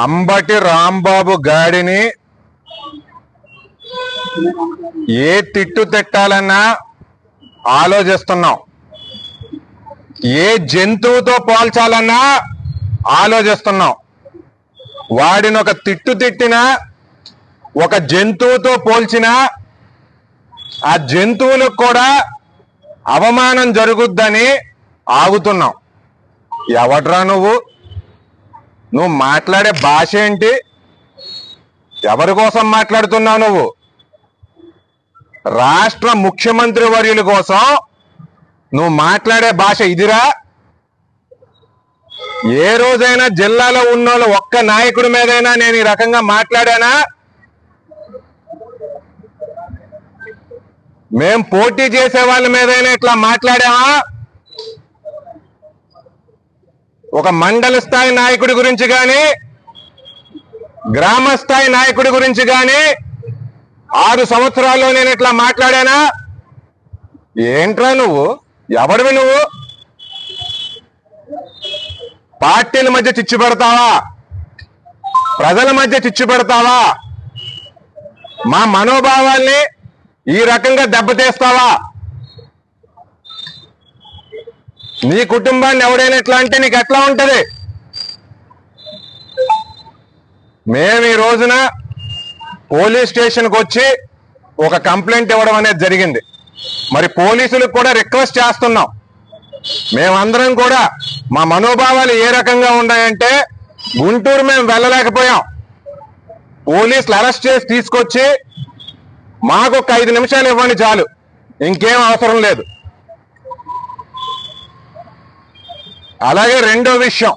అంబటి రాంబాబు గాడిని ఏ తిట్టు తిట్టాలన్నా ఆలోచిస్తున్నాం, ఏ జంతువుతో పోల్చాలన్నా ఆలోచిస్తున్నాం. వాడిని ఒక తిట్టు తిట్టినా, ఒక జంతువుతో పోల్చినా ఆ జంతువులకు కూడా అవమానం జరుగుద్దని ఆగుతున్నాం. ఎవడ్రా నువ్వు మాట్లాడే భాష ఏంటి? ఎవరి కోసం మాట్లాడుతున్నావు నువ్వు? రాష్ట్ర ముఖ్యమంత్రి వర్యుల కోసం నువ్వు మాట్లాడే భాష ఇదిరా? ఏ రోజైనా జిల్లాలో ఉన్నోళ్ళు ఒక్క నాయకుడి మీదైనా నేను ఈ రకంగా మాట్లాడానా? మేం పోటీ చేసే వాళ్ళ మీదైనా ఇట్లా మాట్లాడామా? ఒక మండల స్థాయి నాయకుడి గురించి కానీ, గ్రామ స్థాయి నాయకుడి గురించి కానీ 6 సంవత్సరాల్లో నేను ఇట్లా మాట్లాడానా? ఏంట్రా నువ్వు? ఎవడివి నువ్వు? పార్టీల మధ్య చిచ్చు పెడతావా? ప్రజల మధ్య చిచ్చు పెడతావా? మా మనోభావాల్ని ఈ రకంగా దెబ్బతీస్తావా? నీ కుటుంబాన్ని ఎవడైనా ఎట్లా అంటే నీకు ఎట్లా ఉంటది? మేము ఈ రోజున పోలీస్ స్టేషన్కి వచ్చి ఒక కంప్లైంట్ ఇవ్వడం అనేది జరిగింది. మరి పోలీసులకు కూడా రిక్వెస్ట్ చేస్తున్నాం, మేమందరం కూడా మా మనోభావాలు ఏ రకంగా ఉన్నాయంటే, గుంటూరు మేము వెళ్ళలేకపోయాం, పోలీసులు అరెస్ట్ చేసి తీసుకొచ్చి మాకు ఒక 5 నిమిషాలు ఇవ్వండి చాలు, ఇంకేం అవసరం లేదు. అలాగే రెండో విషయం,